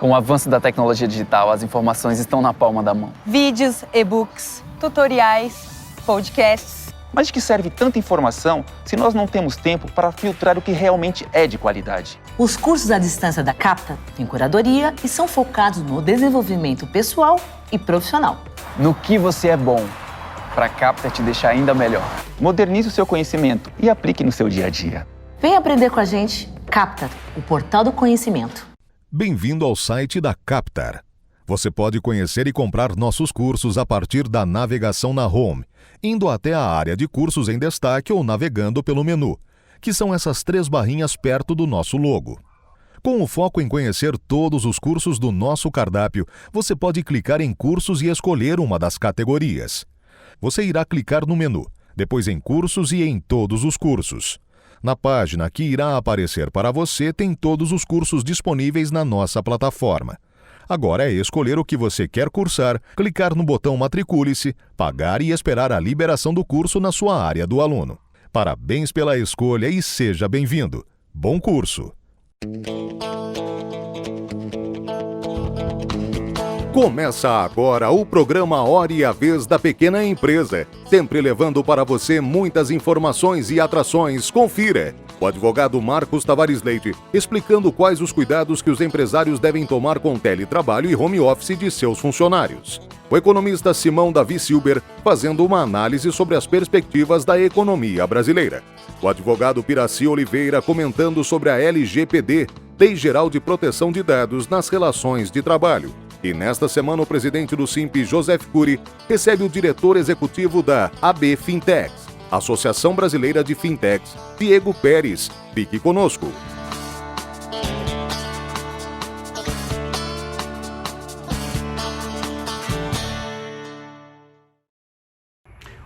Com o avanço da tecnologia digital, as informações estão na palma da mão. Vídeos, e-books, tutoriais, podcasts. Mas de que serve tanta informação se nós não temos tempo para filtrar o que realmente é de qualidade? Os cursos à distância da Capta têm curadoria e são focados no desenvolvimento pessoal e profissional. No que você é bom, para a Capta te deixar ainda melhor. Modernize o seu conhecimento e aplique no seu dia a dia. Vem aprender com a gente, Capta, o portal do conhecimento. Bem-vindo ao site da Captar. Você pode conhecer e comprar nossos cursos a partir da navegação na Home, indo até a área de cursos em destaque ou navegando pelo menu, que são essas 3 barrinhas perto do nosso logo. Com o foco em conhecer todos os cursos do nosso cardápio, você pode clicar em cursos e escolher uma das categorias. Você irá clicar no menu, depois em cursos e em todos os cursos. Na página que irá aparecer para você tem todos os cursos disponíveis na nossa plataforma. Agora é escolher o que você quer cursar, clicar no botão Matricule-se, pagar e esperar a liberação do curso na sua área do aluno. Parabéns pela escolha e seja bem-vindo. Bom curso! Começa agora o programa Hora e a Vez da Pequena Empresa, sempre levando para você muitas informações e atrações. Confira! O advogado Marcos Tavares Leite explicando quais os cuidados que os empresários devem tomar com teletrabalho e home office de seus funcionários. O economista Simão Davi Silber fazendo uma análise sobre as perspectivas da economia brasileira. O advogado Piraci Oliveira comentando sobre a LGPD, Lei Geral de Proteção de Dados nas Relações de Trabalho. E nesta semana o presidente do SINP, Joseph Cury, recebe o diretor executivo da AB Fintechs, Associação Brasileira de Fintechs, Diego Pérez. Fique conosco.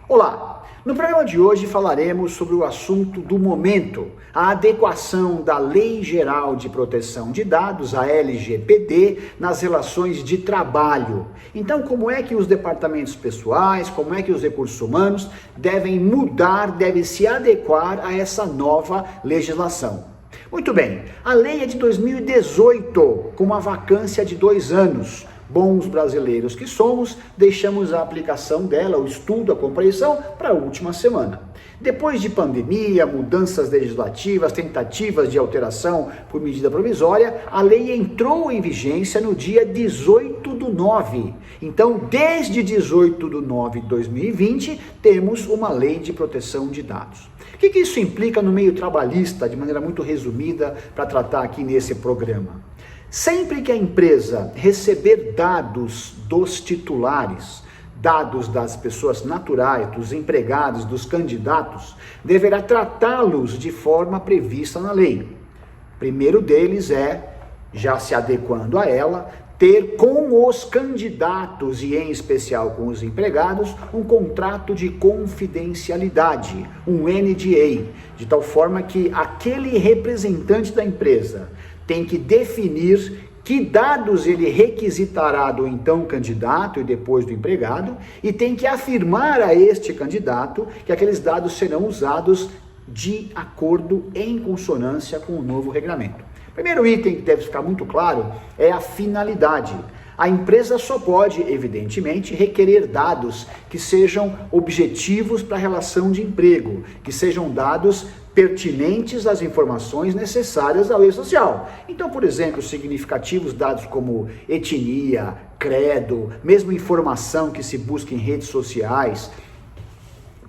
Olá! No programa de hoje falaremos sobre o assunto do momento, a adequação da Lei Geral de Proteção de Dados, a LGPD, nas relações de trabalho. Então, como é que os departamentos pessoais, como é que os recursos humanos devem mudar, devem se adequar a essa nova legislação? Muito bem, a lei é de 2018, com uma vacância de 2 anos. Bons brasileiros que somos, deixamos a aplicação dela, o estudo, a compreensão, para a última semana. Depois de pandemia, mudanças legislativas, tentativas de alteração por medida provisória, a lei entrou em vigência no dia 18/9. Então, desde 18/9 de 2020, temos uma lei de proteção de dados. O que isso implica no meio trabalhista, de maneira muito resumida, para tratar aqui nesse programa? Sempre que a empresa receber dados dos titulares, dados das pessoas naturais, dos empregados, dos candidatos, deverá tratá-los de forma prevista na lei. O primeiro deles é, já se adequando a ela, ter com os candidatos e em especial com os empregados um contrato de confidencialidade, um NDA, de tal forma que aquele representante da empresa tem que definir que dados ele requisitará do então candidato e depois do empregado e tem que afirmar a este candidato que aqueles dados serão usados de acordo em consonância com o novo regulamento. Primeiro item que deve ficar muito claro é a finalidade. A empresa só pode, evidentemente, requerer dados que sejam objetivos para a relação de emprego, que sejam dados pertinentes às informações necessárias ao e-social. Então, por exemplo, significativos dados como etnia, credo, mesmo informação que se busca em redes sociais,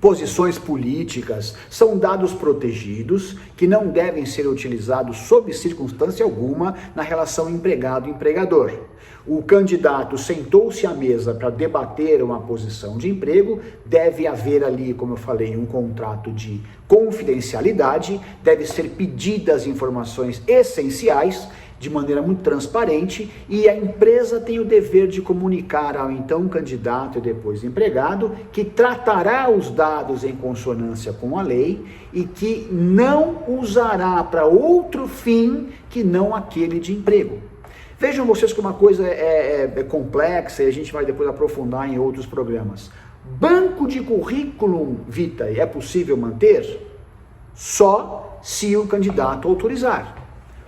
posições políticas, são dados protegidos que não devem ser utilizados sob circunstância alguma na relação empregado-empregador. O candidato sentou-se à mesa para debater uma posição de emprego, deve haver ali, como eu falei, um contrato de confidencialidade, deve ser pedidas informações essenciais de maneira muito transparente e a empresa tem o dever de comunicar ao então candidato e depois empregado que tratará os dados em consonância com a lei e que não usará para outro fim que não aquele de emprego. Vejam vocês que uma coisa é complexa e a gente vai depois aprofundar em outros programas. Banco de currículo vitae é possível manter? Só se o candidato autorizar.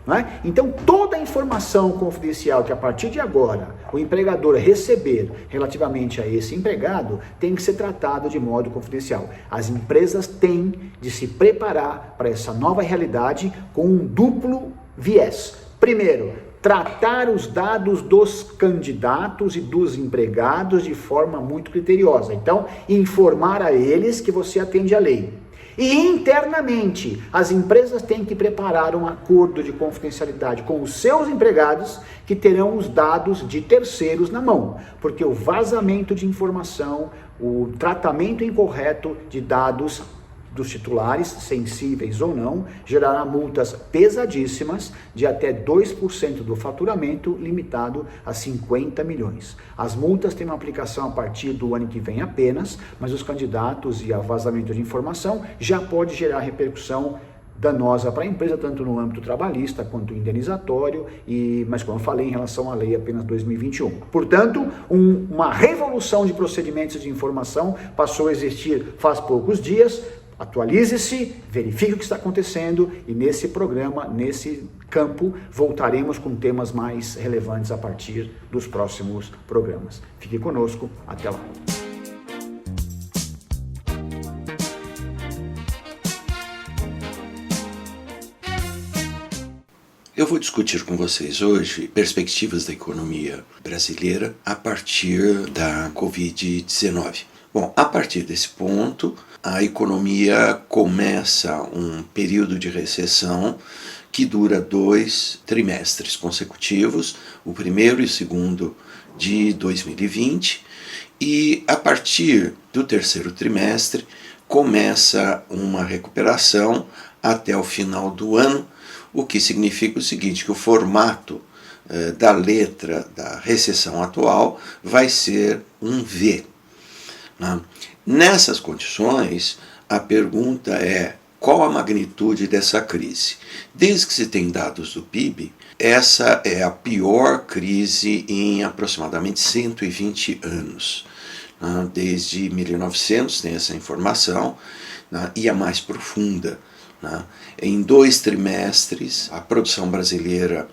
Não é? Então, toda a informação confidencial que a partir de agora o empregador receber relativamente a esse empregado tem que ser tratada de modo confidencial. As empresas têm de se preparar para essa nova realidade com um duplo viés. Primeiro, tratar os dados dos candidatos e dos empregados de forma muito criteriosa. Então, informar a eles que você atende à lei. E internamente, as empresas têm que preparar um acordo de confidencialidade com os seus empregados que terão os dados de terceiros na mão, porque o vazamento de informação, o tratamento incorreto de dados dos titulares, sensíveis ou não, gerará multas pesadíssimas de até 2% do faturamento, limitado a 50 milhões. As multas têm uma aplicação a partir do ano que vem apenas, mas os candidatos e o vazamento de informação já pode gerar repercussão danosa para a empresa, tanto no âmbito trabalhista quanto indenizatório, mas como eu falei, em relação à lei apenas 2021. Portanto, uma revolução de procedimentos de informação passou a existir faz poucos dias. Atualize-se, verifique o que está acontecendo e nesse programa, nesse campo, voltaremos com temas mais relevantes a partir dos próximos programas. Fique conosco, até lá. Eu vou discutir com vocês hoje perspectivas da economia brasileira a partir da Covid-19. Bom, a partir desse ponto, a economia começa um período de recessão que dura 2 trimestres consecutivos, o primeiro e o segundo de 2020, e a partir do terceiro trimestre começa uma recuperação até o final do ano, o que significa o seguinte, que o formato da letra da recessão atual vai ser um V. Nessas condições, a pergunta é qual a magnitude dessa crise? Desde que se tem dados do PIB, essa é a pior crise em aproximadamente 120 anos. Desde 1900 tem essa informação, e a mais profunda. Em 2 trimestres, a produção brasileira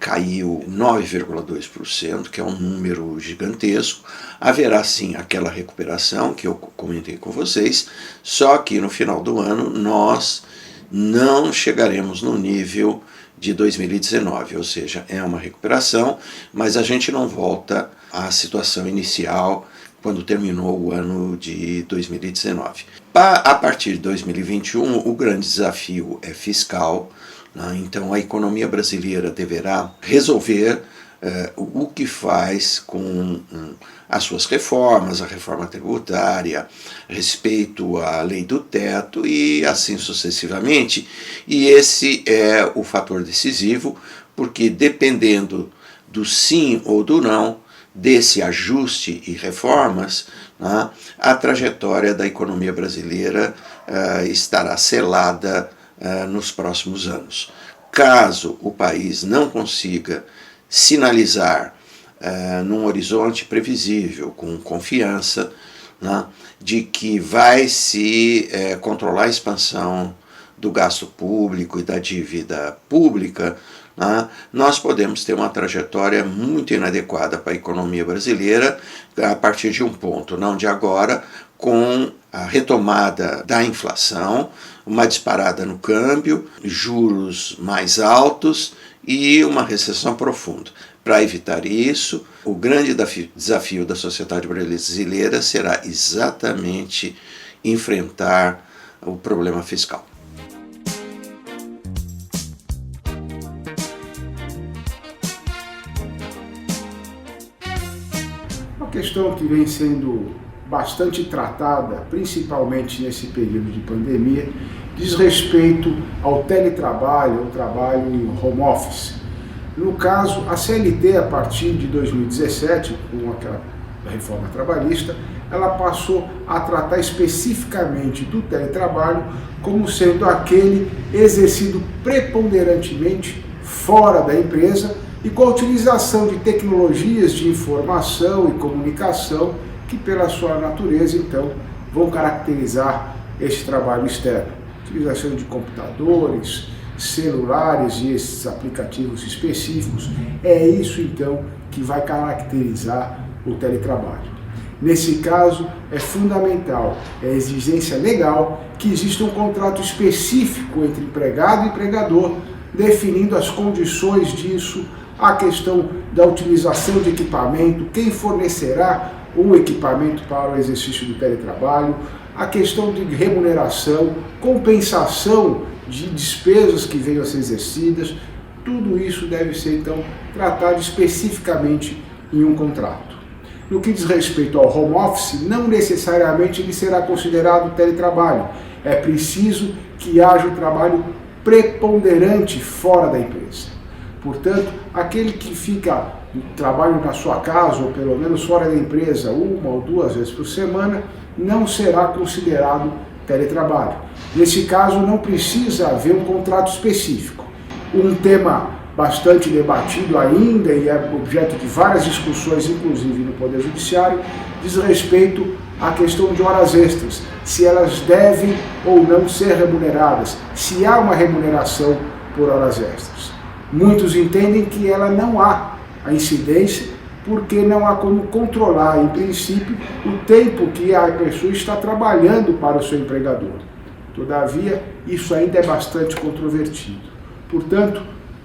caiu 9,2%, que é um número gigantesco. Haverá sim aquela recuperação que eu comentei com vocês, só que no final do ano nós não chegaremos no nível de 2019, ou seja, é uma recuperação, mas a gente não volta à situação inicial quando terminou o ano de 2019. A partir de 2021, o grande desafio é fiscal. Então a economia brasileira deverá resolver o que faz com as suas reformas, a reforma tributária, respeito à lei do teto e assim sucessivamente. E esse é o fator decisivo, porque dependendo do sim ou do não, desse ajuste e reformas, a trajetória da economia brasileira estará selada nos próximos anos. Caso o país não consiga sinalizar num horizonte previsível, com confiança, de que vai se controlar a expansão do gasto público e da dívida pública, nós podemos ter uma trajetória muito inadequada para a economia brasileira a partir de um ponto, não de agora, com a retomada da inflação, uma disparada no câmbio, juros mais altos e uma recessão profunda. Para evitar isso, o grande desafio da sociedade brasileira será exatamente enfrentar o problema fiscal. Uma questão que vem sendo bastante tratada, principalmente nesse período de pandemia, diz respeito ao teletrabalho, ao trabalho em home office. No caso, a CLT, a partir de 2017, com aquela reforma trabalhista, ela passou a tratar especificamente do teletrabalho como sendo aquele exercido preponderantemente fora da empresa e com a utilização de tecnologias de informação e comunicação que, pela sua natureza, então, vão caracterizar esse trabalho externo. Utilização de computadores, celulares e esses aplicativos específicos, é isso então que vai caracterizar o teletrabalho. Nesse caso, é fundamental, é exigência legal, que exista um contrato específico entre empregado e empregador, definindo as condições disso, a questão da utilização de equipamento, quem fornecerá o equipamento para o exercício do teletrabalho, a questão de remuneração, compensação de despesas que venham a ser exercidas, tudo isso deve ser então tratado especificamente em um contrato. No que diz respeito ao home office, não necessariamente ele será considerado teletrabalho. É preciso que haja um trabalho preponderante fora da empresa. Portanto, aquele que fica trabalho na sua casa ou pelo menos fora da empresa 1 ou 2 vezes por semana não será considerado teletrabalho. Nesse caso, não precisa haver um contrato específico. Um tema bastante debatido ainda e é objeto de várias discussões, inclusive no Poder Judiciário, diz respeito à questão de horas extras, se elas devem ou não ser remuneradas, se há uma remuneração por horas extras. Muitos entendem que ela não há a incidência, porque não há como controlar, em princípio, o tempo que a pessoa está trabalhando para o seu empregador. Todavia, isso ainda é bastante controvertido. Portanto,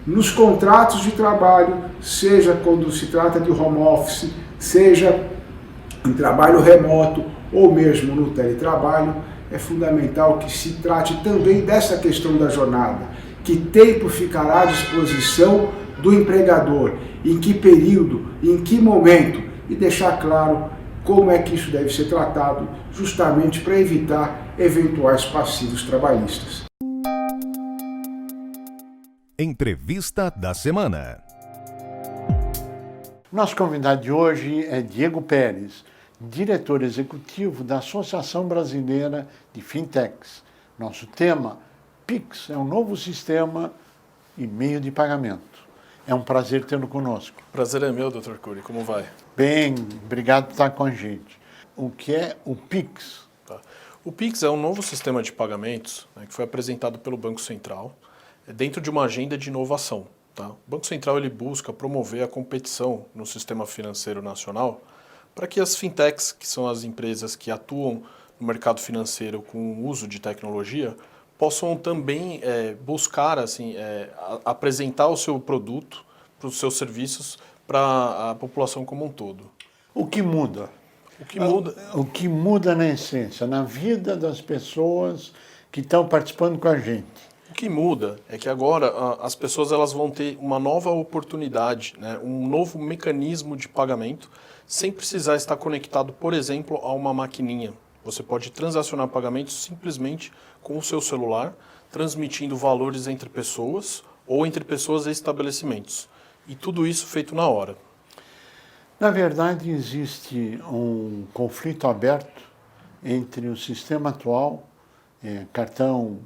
nos contratos de trabalho, seja quando se trata de home office, seja em trabalho remoto ou mesmo no teletrabalho, é fundamental que se trate também dessa questão da jornada. Que tempo ficará à disposição do empregador, em que período, em que momento, e deixar claro como é que isso deve ser tratado, justamente para evitar eventuais passivos trabalhistas. Entrevista da semana. Nosso convidado de hoje é Diego Pérez, diretor executivo da Associação Brasileira de Fintechs. Nosso tema, Pix, é um novo sistema e meio de pagamento. É um prazer tê-lo conosco. Prazer é meu, Dr. Cury. Como vai? Bem, obrigado por estar com a gente. O que é o Pix? O Pix é um novo sistema de pagamentos, né, que foi apresentado pelo Banco Central dentro de uma agenda de inovação. Tá? O Banco Central ele busca promover a competição no sistema financeiro nacional para que as fintechs, que são as empresas que atuam no mercado financeiro com o uso de tecnologia, possam também buscar assim, apresentar o seu produto, para os seus serviços, para a população como um todo. O que muda? O que muda na essência, na vida das pessoas que estão participando com a gente? O que muda é que agora as pessoas elas vão ter uma nova oportunidade, né, um novo mecanismo de pagamento, sem precisar estar conectado, por exemplo, a uma maquininha. Você pode transacionar pagamentos simplesmente com o seu celular, transmitindo valores entre pessoas ou entre pessoas e estabelecimentos. E tudo isso feito na hora. Na verdade, existe um conflito aberto entre o sistema atual, cartão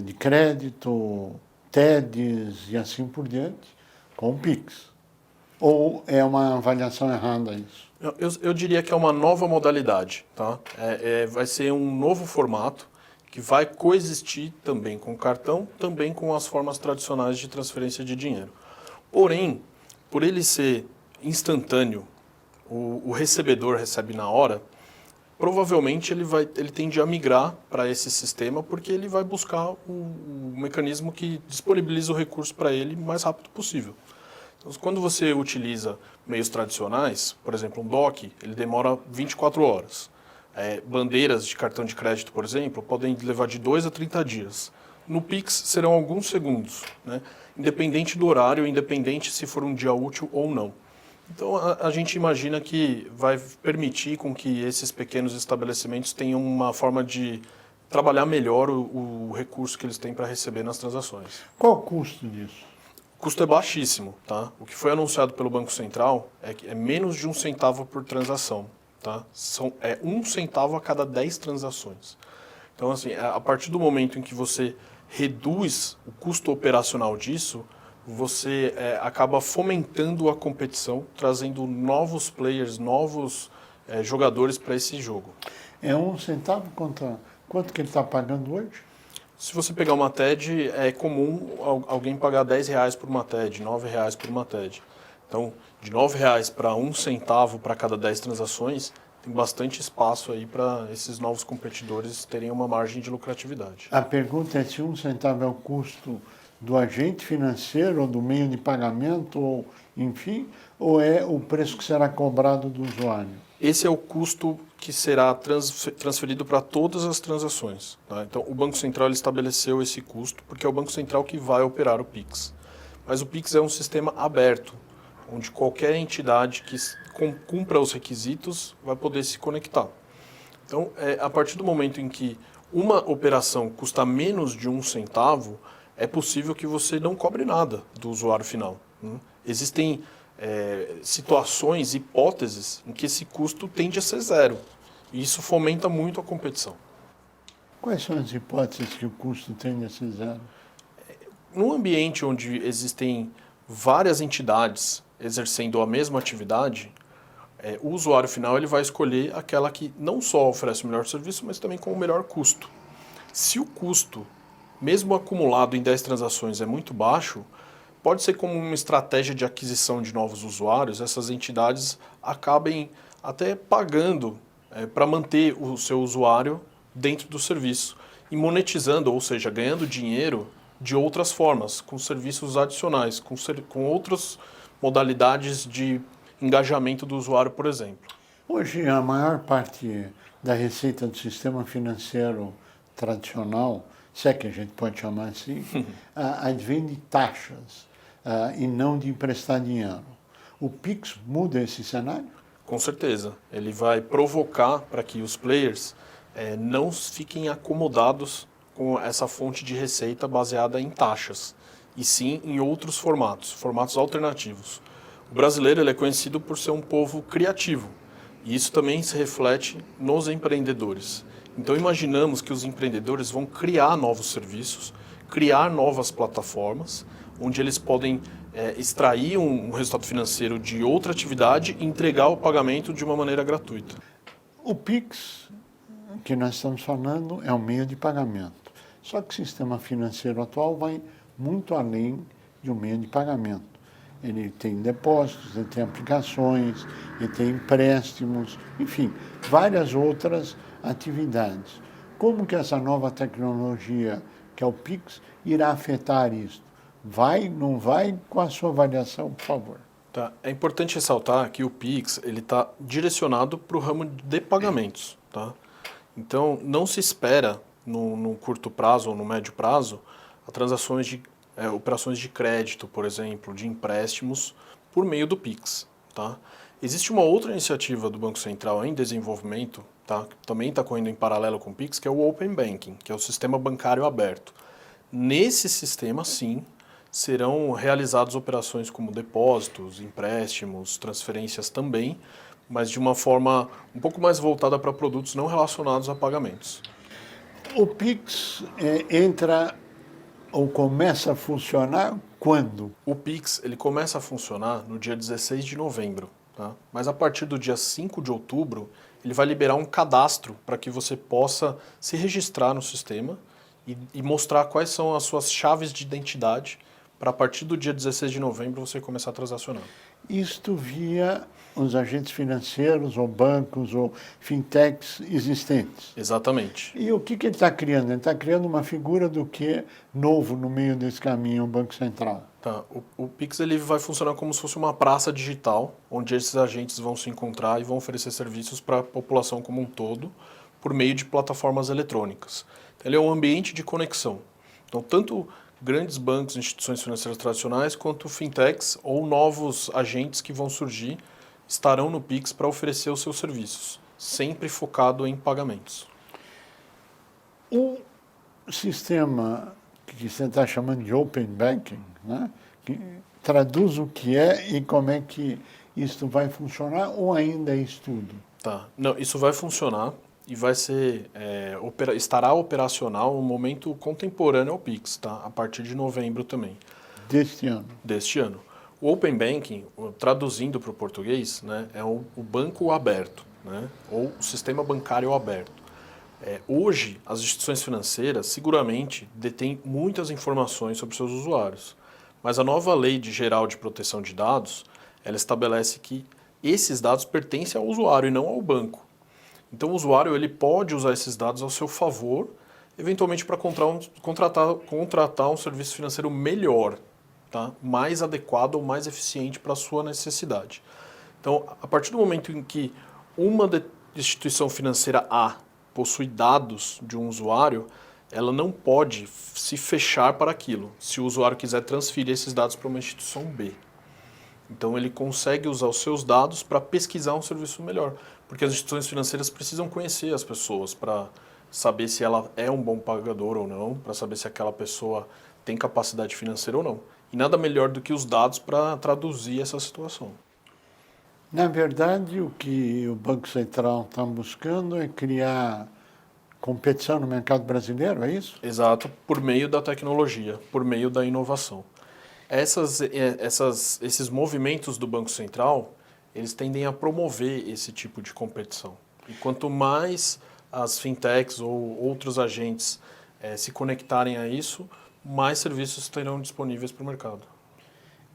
de crédito, TEDs e assim por diante, com o Pix. Ou é uma avaliação errada isso? Eu diria que é uma nova modalidade. Tá? Vai ser um novo formato que vai coexistir também com o cartão, também com as formas tradicionais de transferência de dinheiro. Porém, por ele ser instantâneo, o recebedor recebe na hora, provavelmente ele tende a migrar para esse sistema porque ele vai buscar o mecanismo que disponibiliza o recurso para ele o mais rápido possível. Então, quando você utiliza meios tradicionais, por exemplo, um DOC, ele demora 24 horas. Bandeiras de cartão de crédito, por exemplo, podem levar de 2 a 30 dias. No Pix serão alguns segundos, né? Independente do horário, independente se for um dia útil ou não. Então, a gente imagina que vai permitir com que esses pequenos estabelecimentos tenham uma forma de trabalhar melhor o recurso que eles têm para receber nas transações. Qual o custo disso? O custo é baixíssimo. Tá? O que foi anunciado pelo Banco Central é que é menos de 1 centavo por transação. Tá? É 1 centavo a cada 10 transações. Então, assim, a partir do momento em que você reduz o custo operacional disso, você acaba fomentando a competição, trazendo novos players, novos jogadores para esse jogo. É 1 centavo contra quanto que ele está pagando hoje? Se você pegar uma TED, é comum alguém pagar R$10 por uma TED, R$9 por uma TED. Então, de R$9 para 1 centavo para cada 10 transações, tem bastante espaço aí para esses novos competidores terem uma margem de lucratividade. A pergunta é se 1 centavo é o custo do agente financeiro, ou do meio de pagamento, ou enfim, ou é o preço que será cobrado do usuário? Esse é o custo que será transferido para todas as transações. Tá? Então, o Banco Central ele estabeleceu esse custo porque é o Banco Central que vai operar o Pix. Mas o Pix é um sistema aberto, onde qualquer entidade que cumpra os requisitos vai poder se conectar. Então, a partir do momento em que uma operação custa menos de 1 centavo, é possível que você não cobre nada do usuário final. Existem situações, hipóteses, em que esse custo tende a ser zero. E isso fomenta muito a competição. Quais são as hipóteses que o custo tende a ser zero? Num ambiente onde existem várias entidades exercendo a mesma atividade, o usuário final ele vai escolher aquela que não só oferece o melhor serviço, mas também com o melhor custo. Se o custo, mesmo acumulado em 10 transações, é muito baixo, pode ser como uma estratégia de aquisição de novos usuários, essas entidades acabem até pagando para manter o seu usuário dentro do serviço e monetizando, ou seja, ganhando dinheiro de outras formas, com serviços adicionais, com outras modalidades de engajamento do usuário, por exemplo. Hoje, a maior parte da receita do sistema financeiro tradicional, se é que a gente pode chamar assim, advém de taxas e não de emprestar dinheiro. O Pix muda esse cenário? Com certeza. Ele vai provocar para que os players não fiquem acomodados com essa fonte de receita baseada em taxas, e sim em outros formatos alternativos. O brasileiro ele é conhecido por ser um povo criativo, e isso também se reflete nos empreendedores. Então imaginamos que os empreendedores vão criar novos serviços, criar novas plataformas, onde eles podem extrair um resultado financeiro de outra atividade e entregar o pagamento de uma maneira gratuita. O Pix, que nós estamos falando, é um meio de pagamento. Só que o sistema financeiro atual vai muito além de um meio de pagamento. Ele tem depósitos, ele tem aplicações, ele tem empréstimos, enfim, várias outras atividades. Como que essa nova tecnologia, que é o Pix, irá afetar isso? Vai, não vai? Com a sua avaliação, por favor. Tá. É importante ressaltar que o Pix está direcionado para o ramo de pagamentos. Tá? Então, não se espera, no curto prazo ou no médio prazo, a transações de operações de crédito, por exemplo, de empréstimos, por meio do Pix. Tá? Existe uma outra iniciativa do Banco Central em desenvolvimento, tá? Que também está correndo em paralelo com o Pix, que é o Open Banking, que é o sistema bancário aberto. Nesse sistema, sim, serão realizadas operações como depósitos, empréstimos, transferências também, mas de uma forma um pouco mais voltada para produtos não relacionados a pagamentos. O Pix entra ou começa a funcionar quando? O Pix ele começa a funcionar no dia 16 de novembro, tá? Mas a partir do dia 5 de outubro, ele vai liberar um cadastro para que você possa se registrar no sistema e mostrar quais são as suas chaves de identidade para a partir do dia 16 de novembro você começar a transacionar. Isto via os agentes financeiros, ou bancos, ou fintechs existentes. Exatamente. E o que ele está criando? Ele está criando uma figura do que novo no meio desse caminho, o Banco Central. Tá. O Pix ele vai funcionar como se fosse uma praça digital, onde esses agentes vão se encontrar e vão oferecer serviços para a população como um todo, por meio de plataformas eletrônicas. Então, ele é um ambiente de conexão. Então, tanto grandes bancos, instituições financeiras tradicionais, quanto fintechs ou novos agentes que vão surgir, estarão no Pix para oferecer os seus serviços, sempre focado em pagamentos. O sistema que você está chamando de Open Banking, né? Que traduz o que é e como é que isso vai funcionar, ou ainda é estudo? Tá. Não, isso vai funcionar e vai ser, estará operacional no momento contemporâneo ao Pix, tá? A partir de novembro também. Deste ano? Deste ano. O Open Banking, traduzindo para o português, né, é o banco aberto, né, ou o sistema bancário aberto. Hoje, as instituições financeiras seguramente detêm muitas informações sobre seus usuários, mas a nova Lei Geral de Proteção de Dados, ela estabelece que esses dados pertencem ao usuário e não ao banco. Então, o usuário ele pode usar esses dados ao seu favor, eventualmente para contratar um serviço financeiro melhor, tá? Mais adequado ou mais eficiente para a sua necessidade. Então, a partir do momento em que uma instituição financeira A possui dados de um usuário, ela não pode se fechar para aquilo, se o usuário quiser transferir esses dados para uma instituição B. Então, ele consegue usar os seus dados para pesquisar um serviço melhor, porque as instituições financeiras precisam conhecer as pessoas para saber se ela é um bom pagador ou não, para saber se aquela pessoa tem capacidade financeira ou não. E nada melhor do que os dados para traduzir essa situação. Na verdade, o que o Banco Central está buscando é criar competição no mercado brasileiro, é isso? Exato, por meio da tecnologia, por meio da inovação. Esses movimentos do Banco Central, eles tendem a promover esse tipo de competição. E quanto mais as fintechs ou outros agentes se conectarem a isso, mais serviços terão disponíveis para o mercado.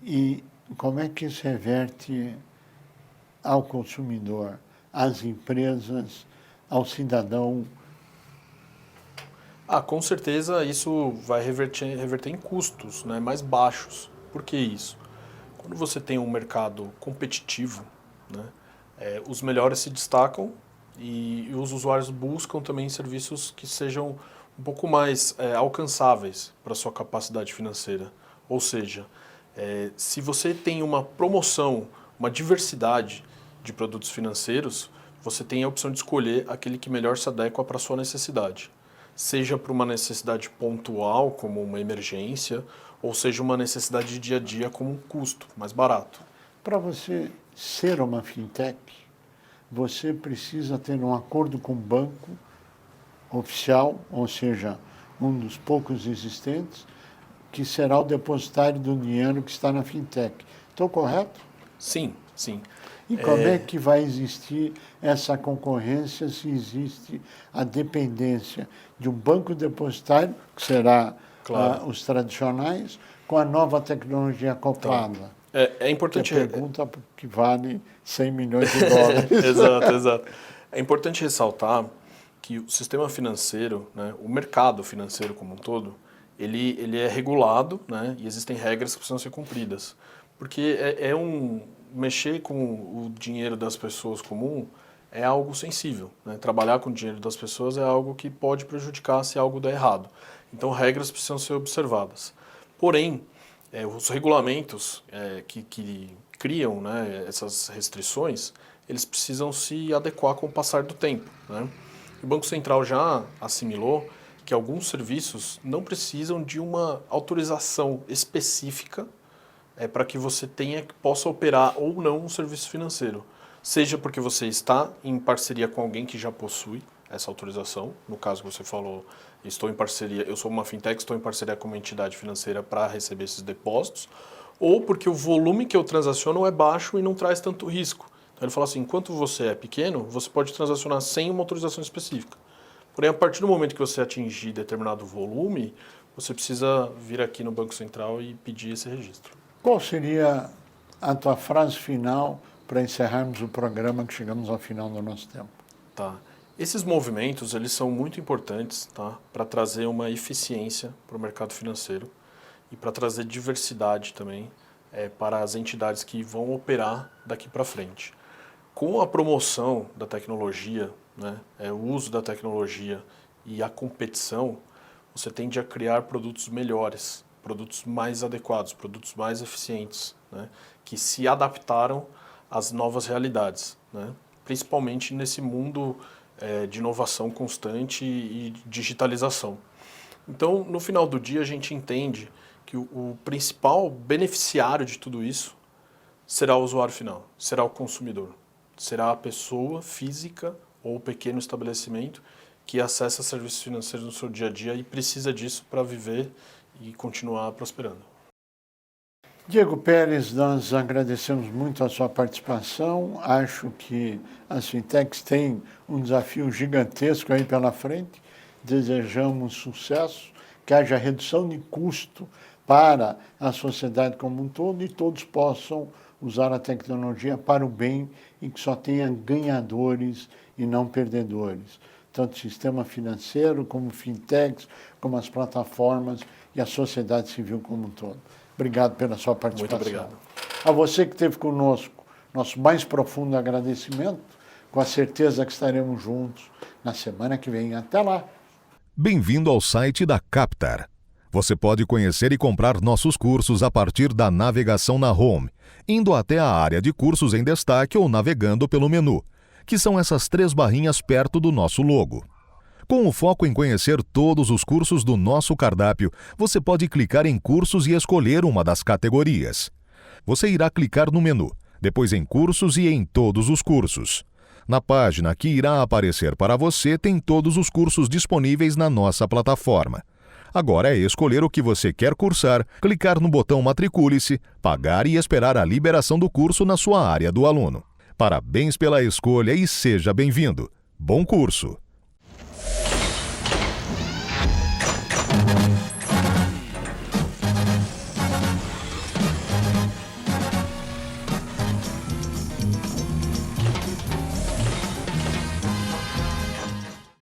E como é que isso reverte ao consumidor, às empresas, ao cidadão? Com certeza isso vai reverter em custos, né, mais baixos. Por que isso? Quando você tem um mercado competitivo, né, os melhores se destacam e os usuários buscam também serviços que sejam um pouco mais alcançáveis para a sua capacidade financeira. Ou seja, se você tem uma promoção, uma diversidade de produtos financeiros, você tem a opção de escolher aquele que melhor se adequa para a sua necessidade. Seja para uma necessidade pontual, como uma emergência, ou seja uma necessidade de dia a dia, como um custo mais barato. Para você ser uma fintech, você precisa ter um acordo com o banco oficial, ou seja, um dos poucos existentes, que será o depositário do dinheiro que está na fintech. Estou correto? Sim, sim. E como é que vai existir essa concorrência se existe a dependência de um banco depositário, que será os tradicionais, com a nova tecnologia acoplada? Então, é importante... Que pergunta que vale 100 milhões de dólares. Exato. É importante ressaltar que o sistema financeiro, né, o mercado financeiro como um todo, ele é regulado, né, e existem regras que precisam ser cumpridas. Porque mexer com o dinheiro das pessoas comum é algo sensível, né? Trabalhar com o dinheiro das pessoas é algo que pode prejudicar se algo der errado. Então, regras precisam ser observadas. Porém, os regulamentos que criam, né, essas restrições, eles precisam se adequar com o passar do tempo, né? O Banco Central já assimilou que alguns serviços não precisam de uma autorização específica para que você possa operar ou não um serviço financeiro. Seja porque você está em parceria com alguém que já possui essa autorização, no caso que você falou, estou em parceria, eu sou uma fintech, estou em parceria com uma entidade financeira para receber esses depósitos, ou porque o volume que eu transaciono é baixo e não traz tanto risco. Então ele fala assim, enquanto você é pequeno, você pode transacionar sem uma autorização específica. Porém, a partir do momento que você atingir determinado volume, você precisa vir aqui no Banco Central e pedir esse registro. Qual seria a tua frase final para encerrarmos o programa, que chegamos ao final do nosso tempo? Tá. Esses movimentos, eles são muito importantes, tá, para trazer uma eficiência para o mercado financeiro e para trazer diversidade também para as entidades que vão operar daqui para frente. Com a promoção da tecnologia, né, o uso da tecnologia e a competição, você tende a criar produtos melhores, produtos mais adequados, produtos mais eficientes, né, que se adaptaram às novas realidades, né, principalmente nesse mundo de inovação constante e digitalização. Então, no final do dia, a gente entende que o principal beneficiário de tudo isso será o usuário final, será o consumidor, será a pessoa física ou pequeno estabelecimento que acessa serviços financeiros no seu dia a dia e precisa disso para viver e continuar prosperando. Diego Pérez, nós agradecemos muito a sua participação. Acho que as fintechs têm um desafio gigantesco aí pela frente. Desejamos sucesso, que haja redução de custo para a sociedade como um todo e todos possam usar a tecnologia para o bem e que só tenha ganhadores e não perdedores. Tanto o sistema financeiro, como fintechs, como as plataformas e a sociedade civil como um todo. Obrigado pela sua participação. Muito obrigado. A você que esteve conosco, nosso mais profundo agradecimento, com a certeza que estaremos juntos na semana que vem. Até lá! Bem-vindo ao site da Captar. Você pode conhecer e comprar nossos cursos a partir da navegação na Home, indo até a área de cursos em destaque ou navegando pelo menu, que são essas 3 barrinhas perto do nosso logo. Com o foco em conhecer todos os cursos do nosso cardápio, você pode clicar em cursos e escolher uma das categorias. Você irá clicar no menu, depois em cursos e em todos os cursos. Na página que irá aparecer para você tem todos os cursos disponíveis na nossa plataforma. Agora é escolher o que você quer cursar, clicar no botão Matricule-se, pagar e esperar a liberação do curso na sua área do aluno. Parabéns pela escolha e seja bem-vindo. Bom curso!